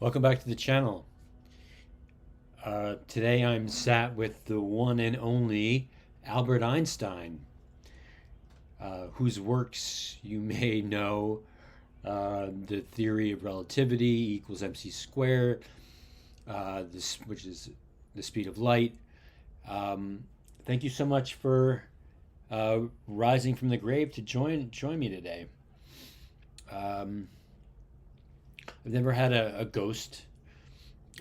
Welcome back to the channel. Today I'm sat with the one and only Albert Einstein, whose works you may know, the theory of relativity equals mc squared, which is the speed of light. Thank you so much for rising from the grave to join me today. I've never had a ghost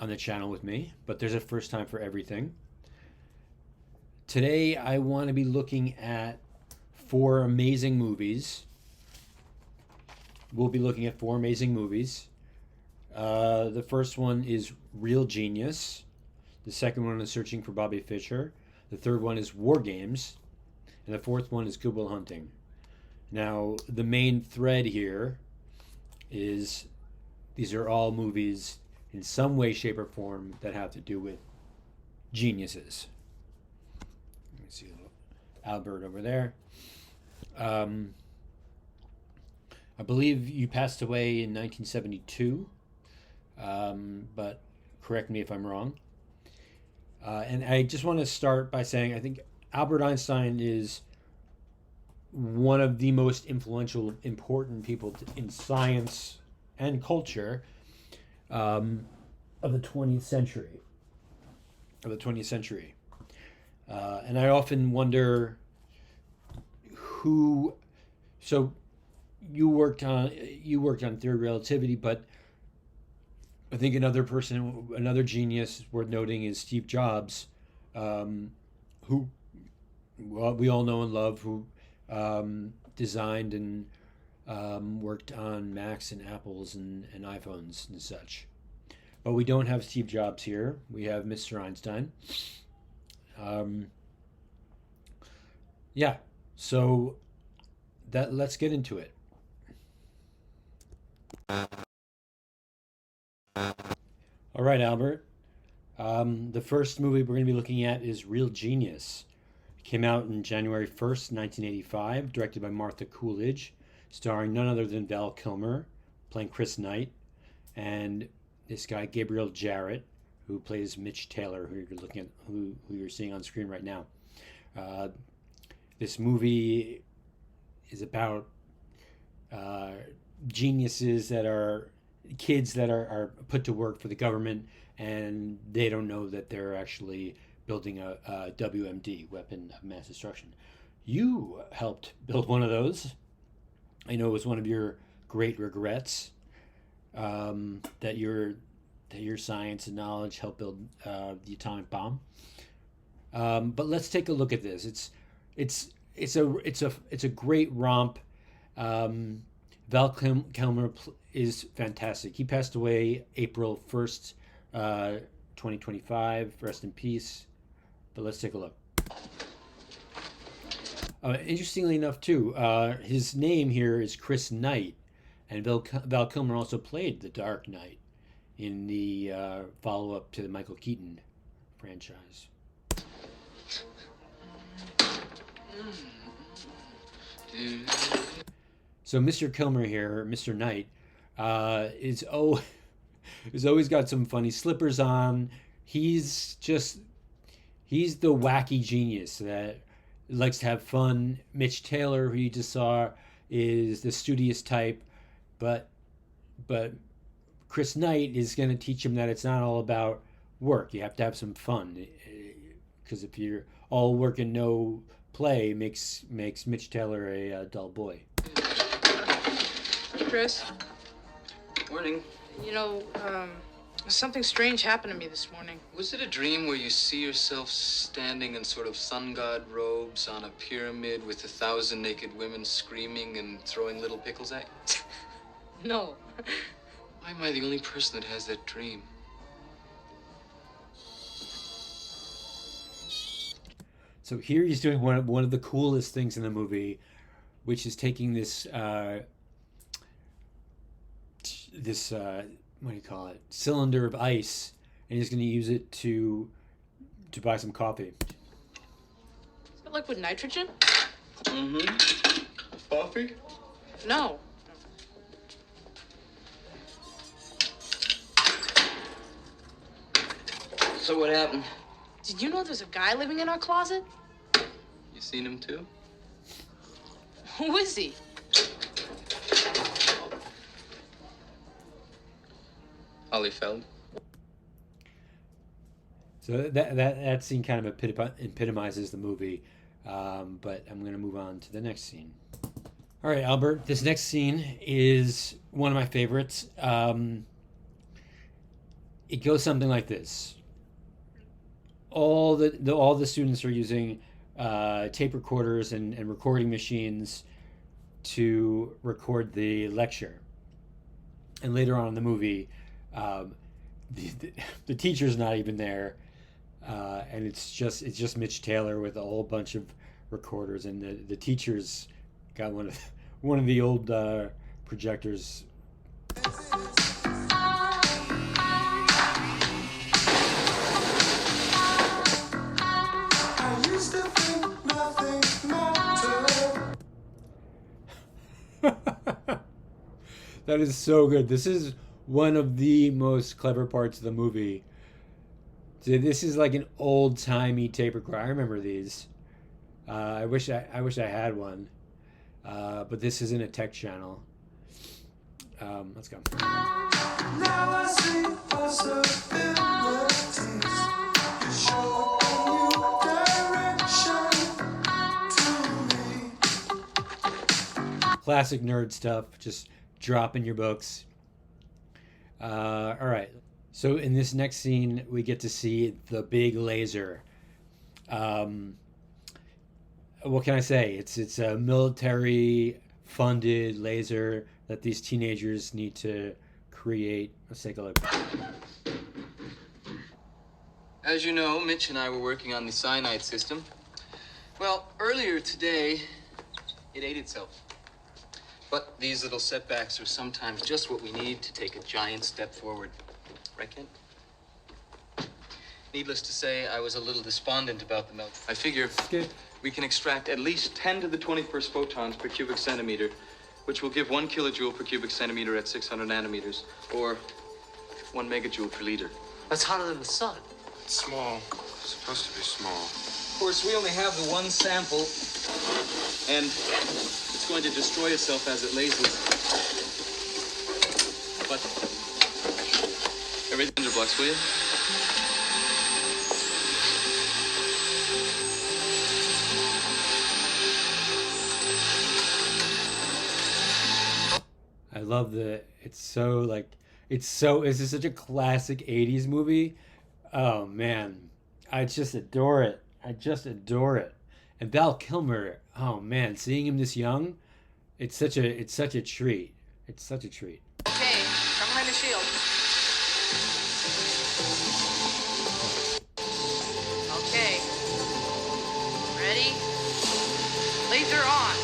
on the channel with me, but there's a first time for everything. Today I want to be looking at four amazing movies. We'll be looking at four amazing movies. The first one is Real Genius. The second one is Searching for Bobby Fischer. The third one is WarGames. And the fourth one is Good Will Hunting. Now, the main thread here is these are all movies in some way, shape, or form that have to do with geniuses. Let me see Albert over there. I believe you passed away in 1972, but correct me if I'm wrong. And I just want to start by saying I think Albert Einstein is one of the most influential, important people in science and culture of the 20th century. And I often wonder who. So you worked on theory of relativity, but I think another genius worth noting is Steve Jobs, who we all know and love, who designed and worked on Macs and Apples and iPhones and such. But we don't have Steve Jobs here. We have Mr. Einstein. So let's get into it. All right, Albert. The first movie we're going to be looking at is Real Genius. It came out in January 1st, 1985, directed by Martha Coolidge, starring none other than Val Kilmer, playing Chris Knight, and this guy Gabriel Jarrett, who plays Mitch Taylor, who you're looking at, who you're seeing on screen right now. This movie is about geniuses that are kids that are put to work for the government, and they don't know that they're actually building a WMD, weapon of mass destruction. You helped build one of those. I know it was one of your great regrets, that your science and knowledge helped build the atomic bomb. But let's take a look at this. It's a great romp. Val Kilmer is fantastic. He passed away April 1st, 2025. Rest in peace. But let's take a look. Interestingly enough, too, his name here is Chris Knight, and Val Kilmer also played the Dark Knight in the follow-up to the Michael Keaton franchise. So Mr. Kilmer here, Mr. Knight, is always got some funny slippers on. He's the wacky genius that likes to have fun. Mitch Taylor, who you just saw, is the studious type, but Chris Knight is going to teach him that it's not all about work. You have to have some fun, because if you're all work and no play, makes Mitch Taylor a dull boy. Chris, Morning. you know, something strange happened to me this morning. Was it a dream where you see yourself standing in sort of sun god robes on a pyramid with 1,000 naked women screaming and throwing little pickles at you? No. Why am I the only person that has that dream? So here he's doing one of the coolest things in the movie, which is taking this what do you call it, cylinder of ice, and he's going to use it to buy some coffee. Is it liquid nitrogen? Mm-hmm. Coffee? No. So what happened? Did you know there's a guy living in our closet? You seen him too? Who is he? Feld. So that scene kind of epitomizes the movie, but I'm going to move on to the next scene. All right, Albert, this next scene is one of my favorites. It goes something like this. All the students are using tape recorders and recording machines to record the lecture. And later on in the movie, the teacher's not even there, and it's just Mitch Taylor with a whole bunch of recorders, and the teacher's got one of the old projectors. That is so good. This is one of the most clever parts of the movie. So this is like an old-timey tape recorder. I remember these. I wish I had one. But this isn't a tech channel. Let's go. Now I see possibilities. You show a new direction to me. Classic nerd stuff. Just drop in your books. All right. So in this next scene, we get to see the big laser. What can I say? It's a military-funded laser that these teenagers need to create. Let's take a look. As you know, Mitch and I were working on the cyanide system. Well, earlier today, it ate itself. But these little setbacks are sometimes just what we need to take a giant step forward. Right, Ken? Needless to say, I was a little despondent about the melt. I figure we can extract at least 10 to the 21st photons per cubic centimeter, which will give 1 kilojoule per cubic centimeter at 600 nanometers, or 1 megajoule per liter. That's hotter than the sun. It's small. It's supposed to be small. Of course, we only have the one sample, and it's going to destroy itself as it lasers. But everything under blocks, will you? I love this is such a classic 80s movie. Oh man, I just adore it. And Val Kilmer, oh man, seeing him this young, it's such a treat. It's such a treat. Okay, come behind the shield. Okay. Ready? Laser on.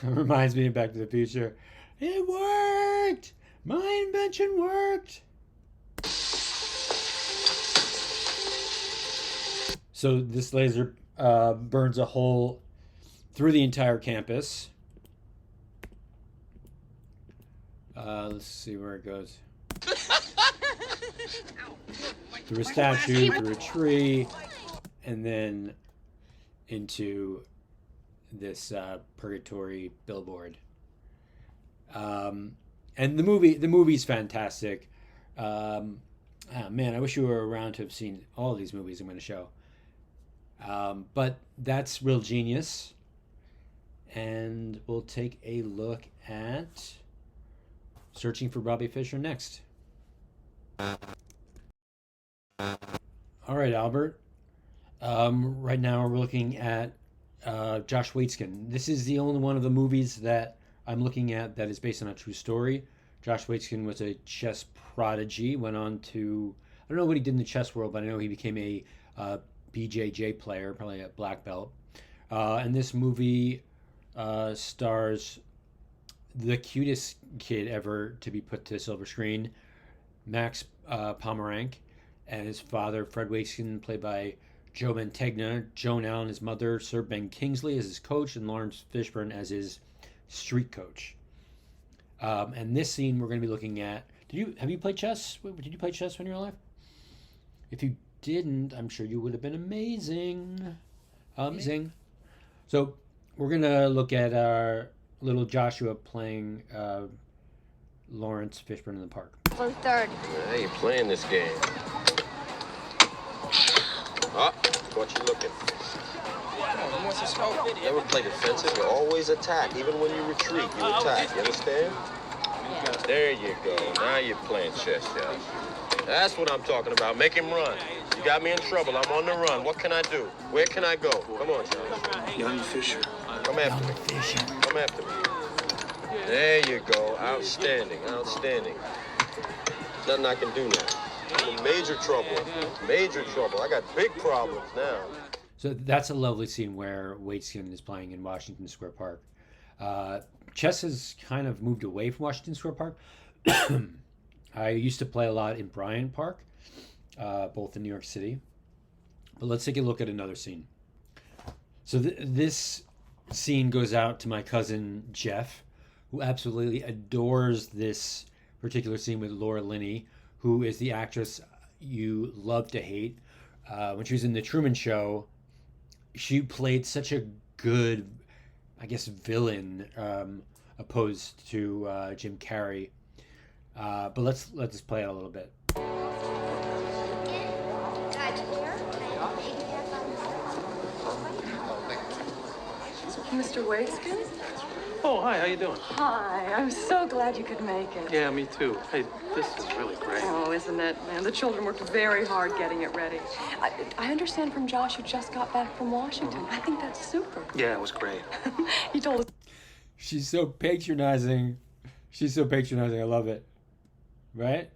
Reminds me of Back to the Future. It worked! My invention worked! So this laser burns a hole through the entire campus. Let's see where it goes. Through a statue, through a tree, and then into this purgatory billboard. And the movie's fantastic. Man, I wish you were around to have seen all of these movies I'm going to show. But that's real genius. And we'll take a look at Searching for Bobby Fischer next. All right, Albert. Right now we're looking at Josh Waitzkin. This is the only one of the movies that I'm looking at that is based on a true story. Josh Waitzkin was a chess prodigy, went on to, I don't know what he did in the chess world, but I know he became a BJJ player, probably a black belt. And this movie stars the cutest kid ever to be put to silver screen, Max Pomeranc, and his father, Fred Wakeson, played by Joe Mantegna, Joan Allen, his mother, Sir Ben Kingsley as his coach, and Lawrence Fishburne as his street coach. And this scene we're going to be looking at. Have you played chess? Did you play chess when you were alive? If you didn't, I'm sure you would have been amazing. Amazing. So we're going to look at our little Joshua playing Lawrence Fishburne in the park. For third. How you playing this game? Ah, what you looking? Never play defensive. You always attack. Even when you retreat, you attack. You understand? There you go. Now you're playing chess, Josh. That's what I'm talking about. Make him run. You got me in trouble. I'm on the run. What can I do? Where can I go? Come on, Josh. Young Fisher. Come after me. Come after me. There you go. Outstanding. Outstanding. Nothing I can do now. I'm in major trouble. Major trouble. I got big problems now. So that's a lovely scene where Wakeson is playing in Washington Square Park. Chess has kind of moved away from Washington Square Park. I used to play a lot in Bryant Park, both in New York City. But let's take a look at another scene. So this scene goes out to my cousin Jeff, who absolutely adores this particular scene with Laura Linney, who is the actress you love to hate. When she was in The Truman Show, she played such a good, I guess, villain opposed to Jim Carrey. But let's play it a little bit. Mr. Wakeson? Oh, hi, how you doing? Hi, I'm so glad you could make it. Yeah, me too. Hey, this is really great. Oh, isn't it? Man, the children worked very hard getting it ready. I understand from Josh who just got back from Washington. I think that's super. Yeah, it was great. He told us She's so patronizing. She's so patronizing. I love it. Right?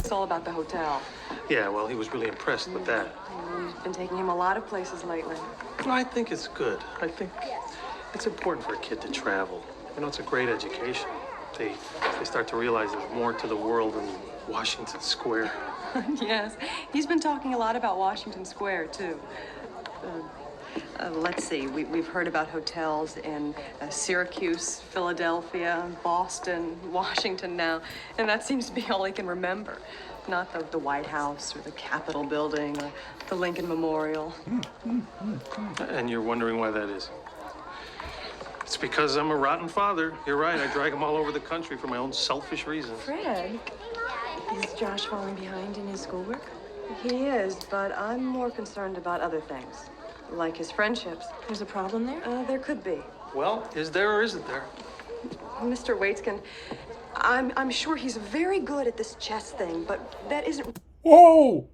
it's all about the hotel. Yeah, well, he was really impressed with that. We've been taking him a lot of places lately. I think it's good. I think it's important for a kid to travel. You know, it's a great education. They start to realize there's more to the world than Washington Square. Yes, he's been talking a lot about Washington Square, too. Let's see, we've heard about hotels in Syracuse, Philadelphia, Boston, Washington now, and that seems to be all he can remember. Not the White House or the Capitol Building or the Lincoln Memorial. And you're wondering why that is? It's because I'm a rotten father. You're right, I drag him all over the country for my own selfish reasons. Fred, is Josh falling behind in his schoolwork? He is, but I'm more concerned about other things, like his friendships. There's a problem there? There could be. Well, is there or isn't there? Mr. Waitskin, I'm sure he's very good at this chess thing, but that isn't Whoa!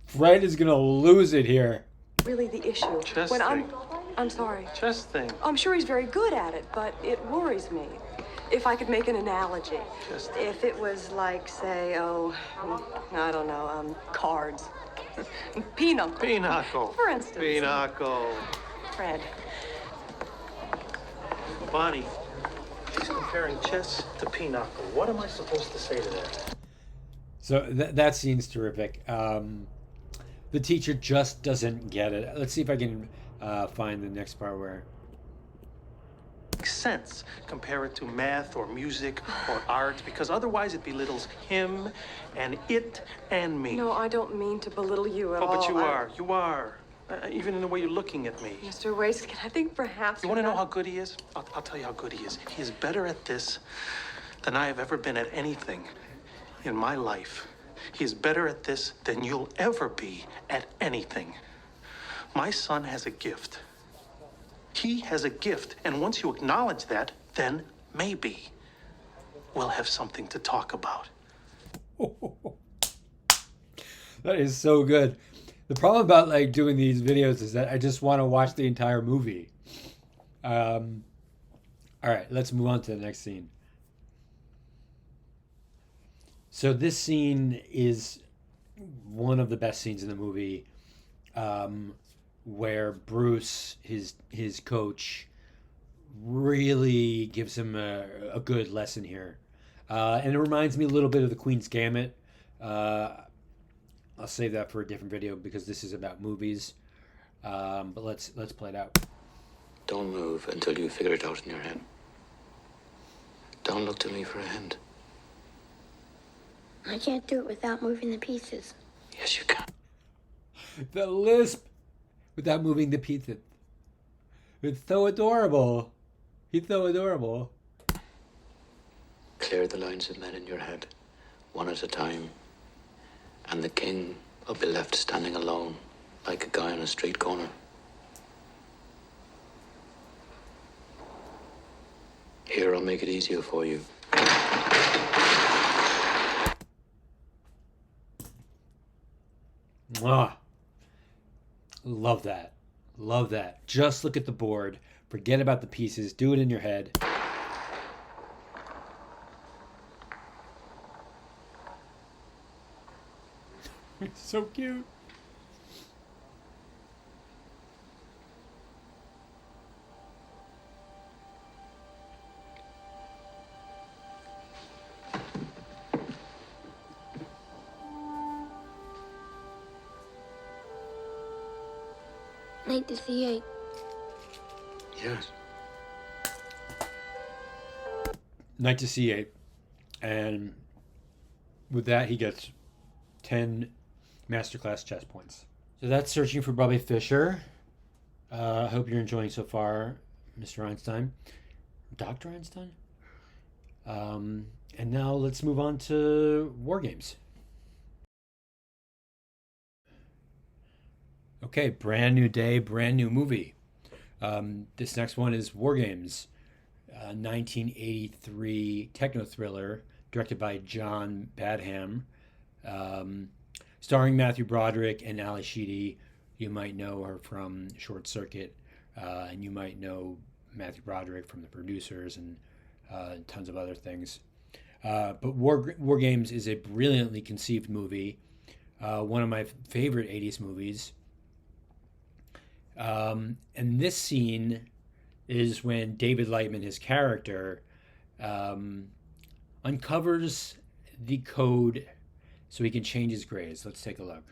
Fred is gonna lose it here. really the issue. Chess when thing. I'm sorry. Chess thing. I'm sure he's very good at it, but it worries me. If I could make an analogy. Chess thing. If it was like, say, I don't know, cards. Pinochle. Pinochle. For instance. Pinochle. Fred. Bonnie, she's comparing chess to pinochle. What am I supposed to say to that? So that scene's terrific. The teacher just doesn't get it. Let's see if I can find the next part where... Makes sense. Compare it to math or music or art, because otherwise it belittles him and it and me. No, I don't mean to belittle you at all. Oh, but you are. You are. Even in the way you're looking at me. Mr. Waitskin, I think perhaps You want to know how good he is? I'll tell you how good he is. He is better at this than I have ever been at anything in my life. He is better at this than you'll ever be at anything. My son has a gift. He has a gift, and once you acknowledge that, then maybe we'll have something to talk about. That is so good. The problem about like doing these videos is that I just want to watch the entire movie. All right, let's move on to the next scene. So this scene is one of the best scenes in the movie, where Bruce, his coach, really gives him a good lesson here. And it reminds me a little bit of the Queen's Gambit. I'll save that for a different video because this is about movies. But let's play it out. Don't move until you figure it out in your head. Don't look to me for a hint. I can't do it without moving the pieces. Yes, you can. The lisp without moving the pizza. It's so adorable. He's so adorable. Clear the lines of men in your head, one at a time. And the king will be left standing alone, like a guy on a street corner. Here, I'll make it easier for you. Mwah. Love that. Love that. Just look at the board. Forget about the pieces. Do it in your head. It's so cute. Knight to C8. Yes. Knight to C8. And with that, he gets 10 masterclass chess points. So that's Searching for Bobby Fischer. I hope you're enjoying so far, Mr. Einstein. Dr. Einstein? And now let's move on to WarGames. Okay, brand new day, brand new movie. This next one is WarGames, 1983 techno thriller directed by John Badham, starring Matthew Broderick and Ali Sheedy. You might know her from Short Circuit, and you might know Matthew Broderick from The Producers and tons of other things. But WarGames is a brilliantly conceived movie, one of my favorite 80s movies. And this scene is when David Lightman, his character, uncovers the code so he can change his grades. Let's take a look.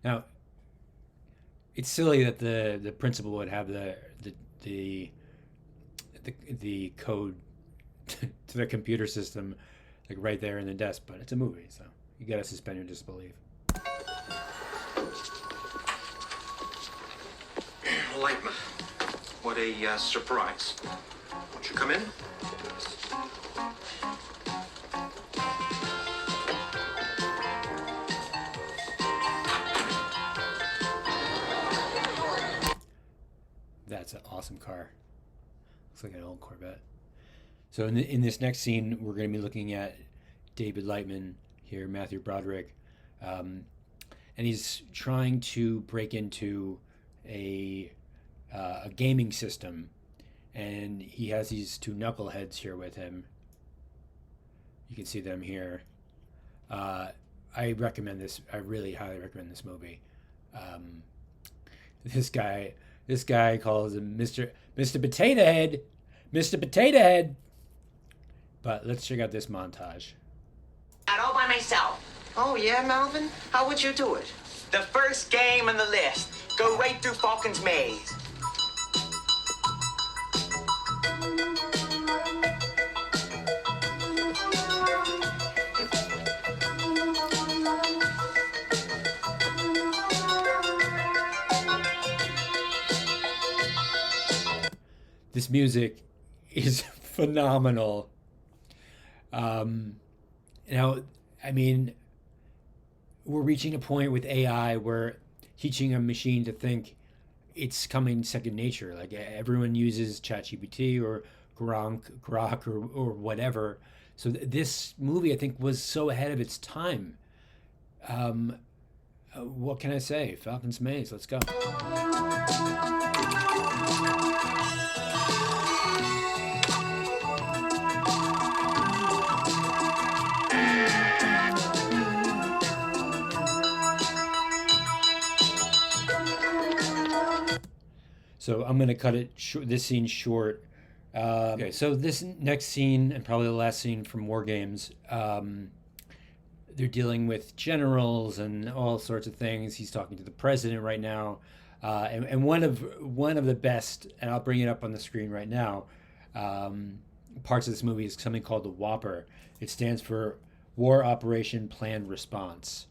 Now, it's silly that the principal would have the code to the computer system like right there in the desk, but it's a movie, so you gotta suspend your disbelief. Lightman, what a surprise. Won't you come in? That's an awesome car. Looks like an old Corvette. So in this next scene, we're going to be looking at David Lightman here, Matthew Broderick, and he's trying to break into a gaming system, and he has these two knuckleheads here with him. You can see them here. I recommend this. I really highly recommend this movie. This guy calls him Mr. Potato Head. Mr. Potato Head. But let's check out this montage. Out all by myself. Oh, yeah, Melvin? How would you do it? The first game on the list. Go right through Falcon's Maze. This music is phenomenal. Now, I mean, we're reaching a point with AI where teaching a machine to think, it's coming second nature. Like everyone uses ChatGPT or Grok or whatever. So this movie, I think, was so ahead of its time. What can I say? Falcon's Maze. Let's go. So I'm going to cut this scene short. Okay, so this next scene, and probably the last scene from WarGames, they're dealing with generals and all sorts of things. He's talking to the president right now. And one of the best, and I'll bring it up on the screen right now, parts of this movie is something called the Whopper. It stands for War Operation Planned Response.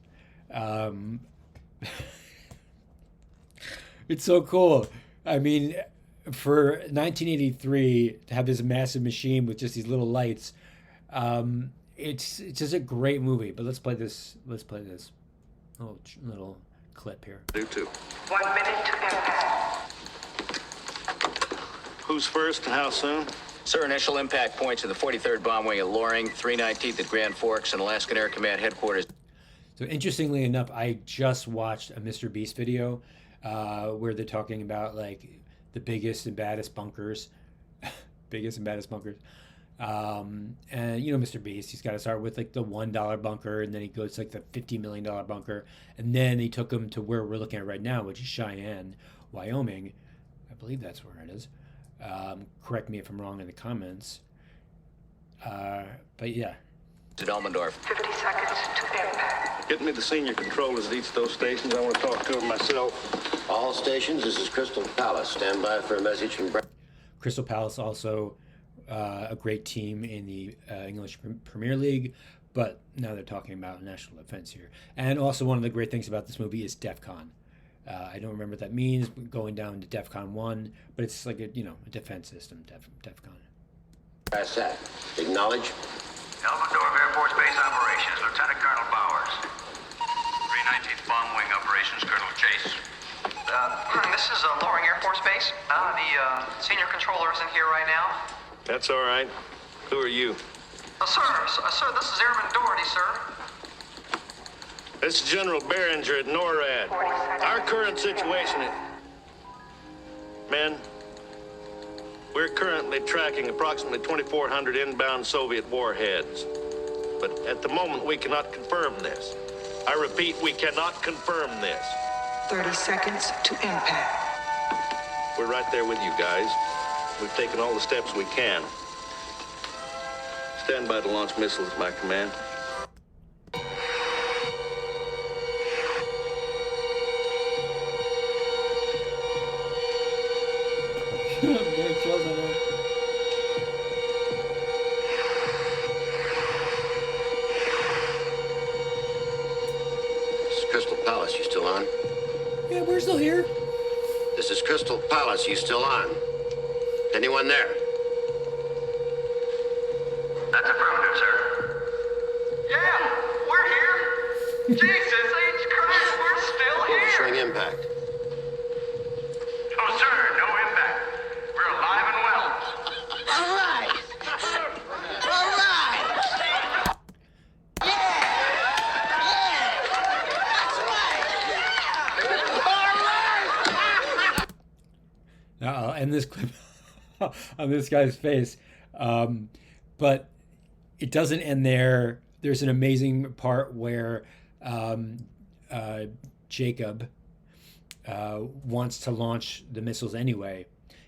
It's so cool. I mean, for 1983 to have this massive machine with just these little lights, it's just a great movie. But let's play this little clip here. Do too. 1 minute to impact. Who's first and how soon? Sir, initial impact points of the 43rd Bomb Wing at Loring, 319th at Grand Forks, and Alaskan Air Command headquarters. So interestingly enough, I just watched a Mr. Beast video where they're talking about like the biggest and baddest bunkers. And you know, Mr. Beast, he's got to start with like the $1 bunker, and then he goes to like the $50 million bunker, and then he took him to where we're looking at right now, which is Cheyenne, Wyoming. I believe that's where it is. Correct me if I'm wrong in the comments. But yeah. To Elmendorf. 50 seconds to impact. Get me the senior controllers at each of those stations. I want to talk to them myself. All stations, this is Crystal Palace. Stand by for a message from Crystal Palace, also a great team in the English Premier League, but now they're talking about national defense here. And also one of the great things about this movie is DEFCON. I don't remember what that means, going down to DEFCON 1, but it's like a defense system, DEFCON. That. Acknowledge. Elmendorf Air Force Base Operations, Lieutenant Colonel Bowers. 319th Bomb Wing Operations, Colonel Chase. This is Loring Air Force Base. The senior controller isn't here right now. That's all right. Who are you? Sir, this is Airman Doherty, sir. This is General Behringer at NORAD. Our current situation is... Men, we're currently tracking approximately 2,400 inbound Soviet warheads. But at the moment, we cannot confirm this. I repeat, we cannot confirm this. 30 seconds to impact. We're right there with you guys. We've taken all the steps we can. Stand by to launch missiles at my command. This is Crystal Palace. You still on? Yeah, we're still here. This is Crystal Palace. You still on? Anyone there? That's affirmative, sir. Yeah, we're here. Jesus H. Christ, we're still here. Showing impact. Oh, sir, no impact. We're alive and well. All right. All right. I'll end this clip on this guy's face. But it doesn't end there. There's an amazing part where Jacob wants to launch the missiles anyway,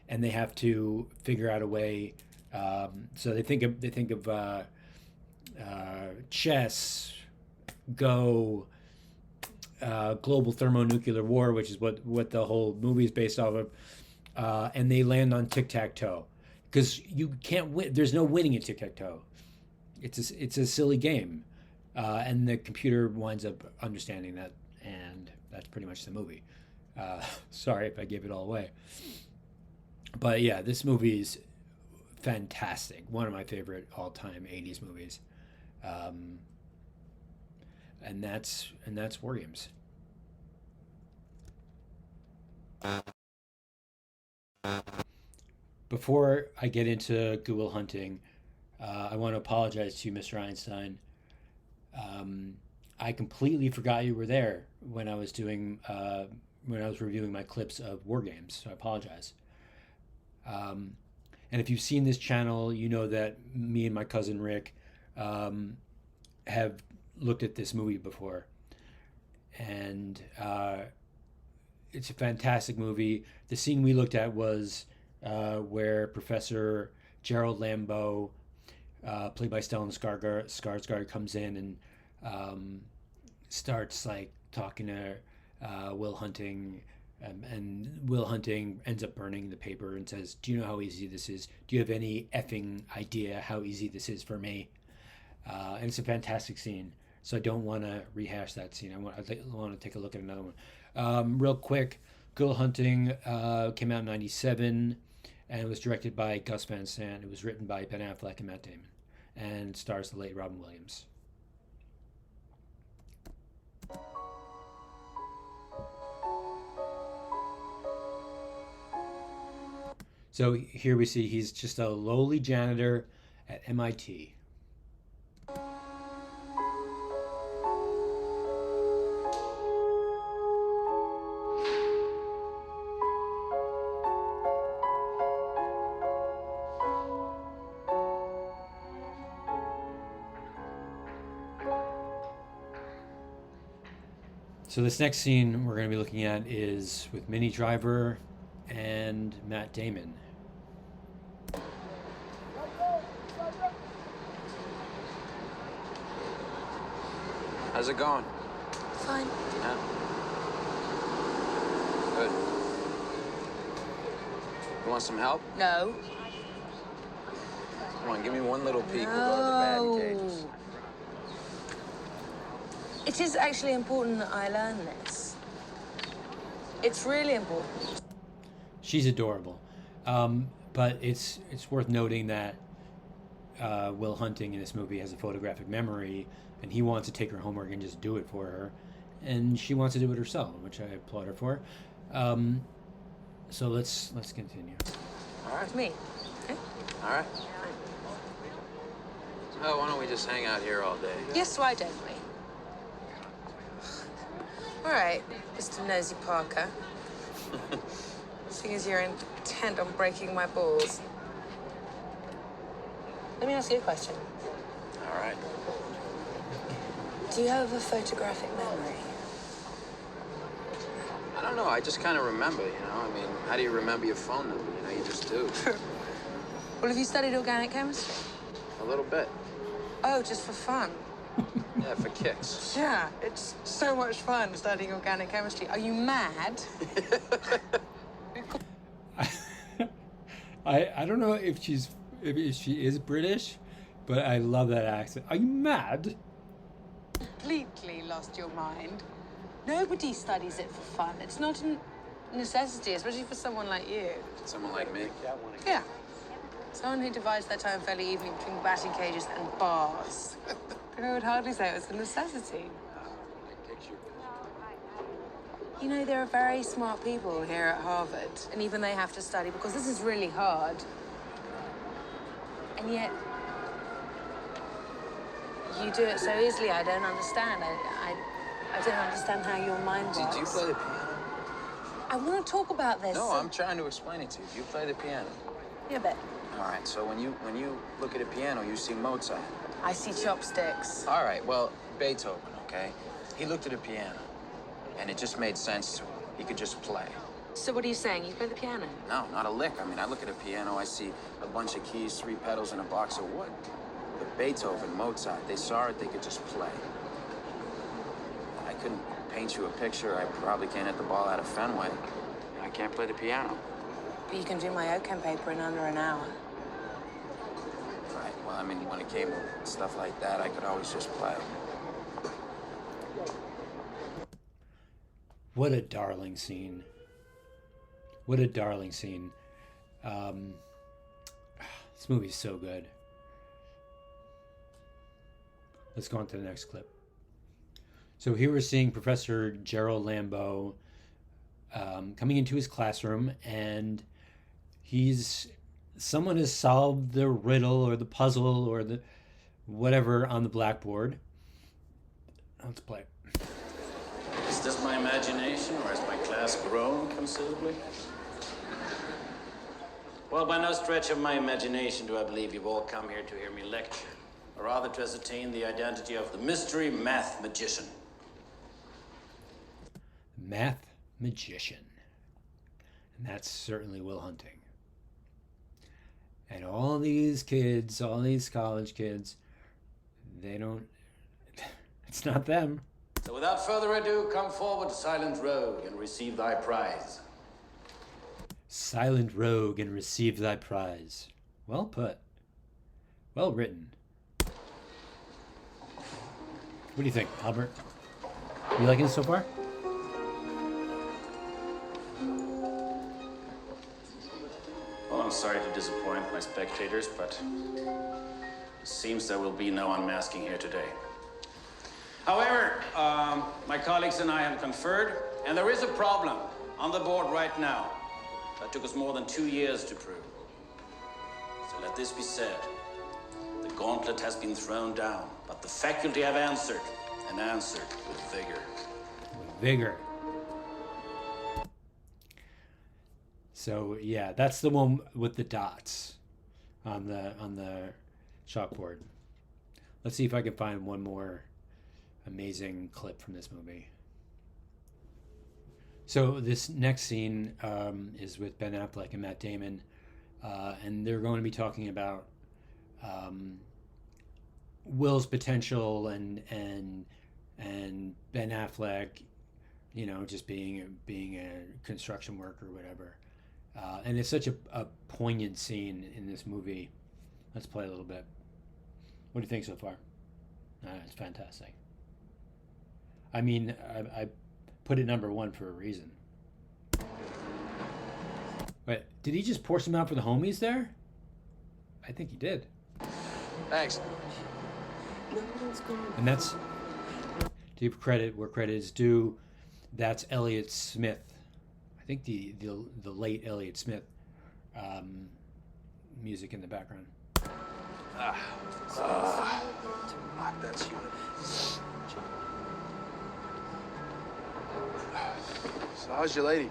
and they have to figure out a way. So they think of chess, Go, global thermonuclear war, which is what the whole movie is based off of. And they land on tic-tac-toe because you can't win. There's no winning at tic-tac-toe. It's a silly game, and the computer winds up understanding that, and that's pretty much the movie. Sorry if I gave it all away, but yeah, this movie is fantastic. One of my favorite all-time '80s movies, and that's WarGames. Before I get into Good Will Hunting, I want to apologize to Mr. Einstein. I completely forgot you were there when I was reviewing my clips of WarGames, so I apologize. And if you've seen this channel, you know that me and my cousin Rick have looked at this movie before, and it's a fantastic movie. The scene we looked at was where Professor Gerald Lambeau, played by Stellan Skarsgård, comes in and starts like talking to Will Hunting, and Will Hunting ends up burning the paper and says, "Do you know how easy this is? Do you have any effing idea how easy this is for me?" And it's a fantastic scene. So I don't want to rehash that scene. I want to take a look at another one. Real quick, Good Will Hunting came out in '97 and was directed by Gus Van Sant. It was written by Ben Affleck and Matt Damon, and stars the late Robin Williams. So here we see he's just a lowly janitor at MIT. So this next scene we're going to be looking at is with Minnie Driver and Matt Damon. How's it going? Fine. Yeah. Good. You want some help? No. Come on, give me one little peek. We'll go to the batting cages. It is actually important that I learn this. It's really important. She's adorable, but it's worth noting that Will Hunting in this movie has a photographic memory, and he wants to take her homework and just do it for her, and she wants to do it herself, which I applaud her for. So let's continue. All right. It's me. Okay. All right. Oh, why don't we just hang out here all day? Yes, why don't we? All right, Mr. Nosy Parker. Seeing as you're intent on breaking my balls, let me ask you a question. All right. Do you have a photographic memory? I don't know. I just kind of remember, you know? I mean, how do you remember your phone number? You know, you just do. Well, have you studied organic chemistry? A little bit. Oh, just for fun? Yeah, for kicks. Yeah, it's so much fun studying organic chemistry. Are you mad? I don't know if she is British, but I love that accent. Are you mad? Completely lost your mind. Nobody studies it for fun. It's not a necessity, especially for someone like you. Someone like me? Yeah. Someone who divides their time fairly evenly between batting cages and bars. I would hardly say it was a necessity. You know, there are very smart people here at Harvard, and even they have to study because this is really hard. And yet, you do it so easily, I don't understand. I don't understand how your mind works. Do you play the piano? I want to talk about this. No, I'm trying to explain it to you. Do you play the piano? Yeah, but All right, so when you look at a piano, you see Mozart. I see chopsticks. All right, well, Beethoven, okay? He looked at a piano, and it just made sense to him. He could just play. So what are you saying? You play the piano? No, not a lick. I mean, I look at a piano, I see a bunch of keys, 3 pedals, and a box of wood. But Beethoven, Mozart, they saw it, they could just play. I couldn't paint you a picture. I probably can't hit the ball out of Fenway. I can't play the piano. But you can do my OChem paper in under an hour. Right, well, I mean, when it came to stuff like that, I could always just play. What a darling scene. What a darling scene. This movie's so good. Let's go on to the next clip. So here we're seeing Professor Gerald Lambeau coming into his classroom, and someone has solved the riddle or the puzzle or the whatever on the blackboard. Let's play. Is this my imagination, or has my class grown considerably? Well, by no stretch of my imagination do I believe you've all come here to hear me lecture, or rather to ascertain the identity of the mystery math magician. Math magician. And that's certainly Will Hunting. And all these kids, all these college kids, they don't, it's not them. So without further ado, come forward, silent rogue, and receive thy prize. Silent rogue, and receive thy prize. Well put. Well written. What do you think, Albert? You liking it so far? Well, I'm sorry to disappoint my spectators, but it seems there will be no unmasking here today. However, my colleagues and I have conferred, and there is a problem on the board right now that took us more than 2 years to prove. So let this be said. The gauntlet has been thrown down, but the faculty have answered, and answered with vigor. With vigor. So yeah, that's the one with the dots on the chalkboard. Let's see if I can find one more amazing clip from this movie. So this next scene is with Ben Affleck and Matt Damon, and they're going to be talking about Will's potential and Ben Affleck, you know, just being a construction worker or whatever. And it's such a poignant scene in this movie. Let's play a little bit. What do you think so far? It's fantastic. I mean, I put it number one for a reason. Wait, did he just pour some out for the homies there? I think he did. Thanks. And that's, to give credit where credit is due, that's Elliott Smith. I think the late Elliott Smith music in the background. That's humid. So how's your lady?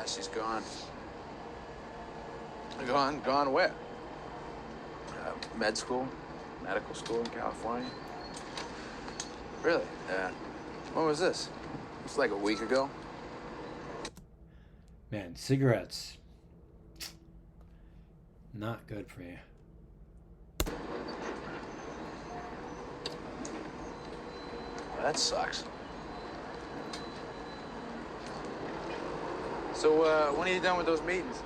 She's gone. Gone where? Medical school in California. Really? Yeah. When was this? It's like a week ago. Man, cigarettes. Not good for you. That sucks. So, when are you done with those meetings?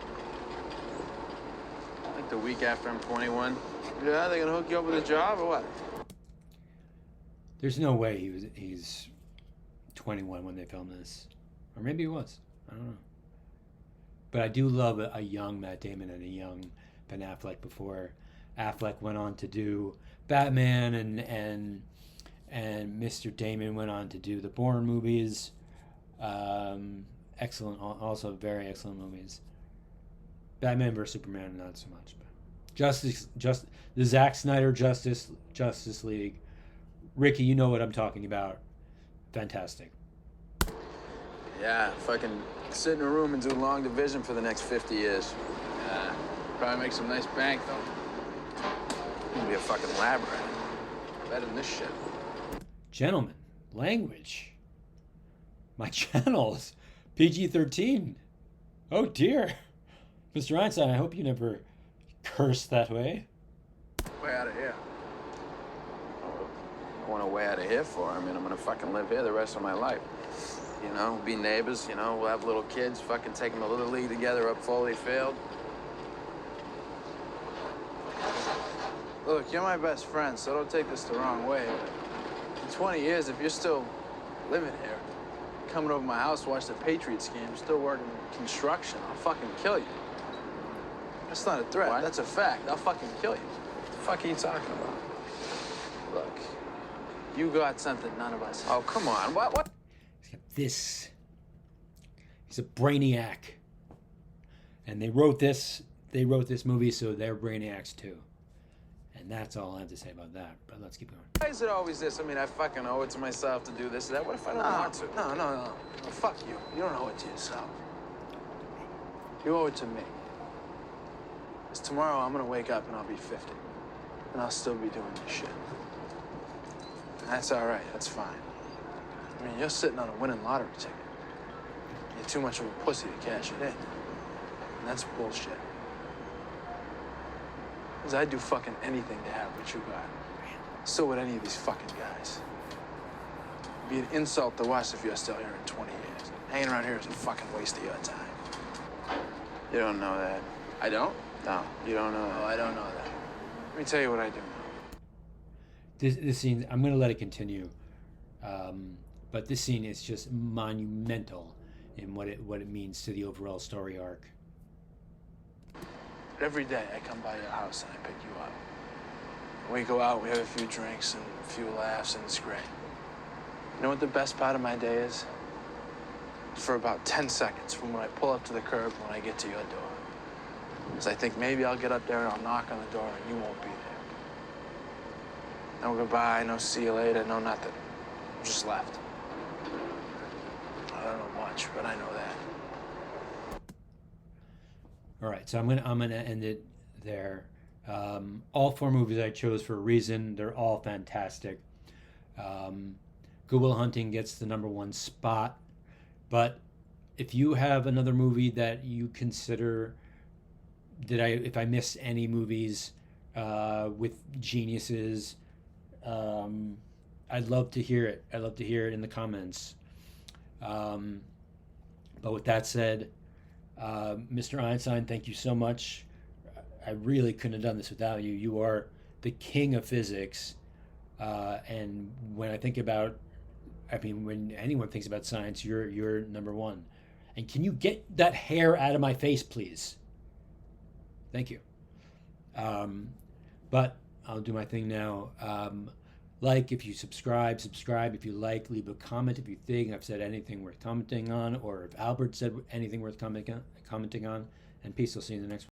Like the week after I'm 21. Yeah, they gonna hook you up with a job or what? There's no way he's 21 when they filmed this. Or maybe he was. I don't know. But I do love a young Matt Damon and a young Ben Affleck before Affleck went on to do Batman and Mr. Damon went on to do the Bourne movies. Excellent, also very excellent movies. Batman vs Superman, not so much. But the Zack Snyder Justice League. Ricky, you know what I'm talking about. Fantastic. Yeah, if I can sit in a room and do long division for the next 50 years. Yeah, probably make some nice bank though. I'm gonna be a fucking lab rat. Better than this shit. Gentlemen, language. My channel's PG-13. Oh dear. Mr. Einstein, I hope you never curse that way. Way out of here. I want to way out of here for. I mean, I'm gonna fucking live here the rest of my life. You know, be neighbors, you know, we'll have little kids, fucking take them to Little League together up Foley Field. Look, you're my best friend, so don't take this the wrong way. But in 20 years, if you're still living here, coming over my house to watch the Patriots game, still working construction, I'll fucking kill you. That's not a threat. What? That's a fact. I'll fucking kill you. What the fuck are you talking about? Look, you got something none of us have. Oh, come on. What? He's got this. He's a brainiac. And they wrote this movie so they're brainiacs too. And that's all I have to say about that. But let's keep going. Why is it always this? I mean, I fucking owe it to myself to do this or that. What if I don't want to? No. Fuck you. You don't owe it to yourself. You owe it to me. Because tomorrow I'm gonna wake up and I'll be 50. And I'll still be doing this shit. And that's all right. That's fine. I mean, you're sitting on a winning lottery ticket. You're too much of a pussy to cash it in. And that's bullshit. Because I'd do fucking anything to have what you got. So would any of these fucking guys. It'd be an insult to us if you're still here in 20 years. Hanging around here is a fucking waste of your time. You don't know that. I don't? No, you don't know that. Oh, I don't know that. Let me tell you what I do know. This scene, I'm going to let it continue. But this scene is just monumental in what it means to the overall story arc. Every day I come by your house and I pick you up. We go out, we have a few drinks and a few laughs, and it's great. You know what the best part of my day is? For about 10 seconds from when I pull up to the curb when I get to your door. Because I think maybe I'll get up there and I'll knock on the door and you won't be there. No goodbye, no see you later, no nothing. I'm just left. I don't know much, but I know that. All right, so I'm gonna end it there. All 4 movies I chose for a reason. They're all fantastic. Good Will Hunting gets the #1 spot. But if you have another movie that you consider, if I missed any movies with geniuses, I'd love to hear it. I'd love to hear it in the comments. But with that said, Mr. Einstein, thank you so much. I really couldn't have done this without you. You are the king of physics. And when I think about, when anyone thinks about science, you're #1. And can you get that hair out of my face, please? Thank you. But I'll do my thing now. Like if you subscribe if you like, leave a comment if you think I've said anything worth commenting on, or if Albert said anything worth commenting on. And peace. I'll see you in the next one.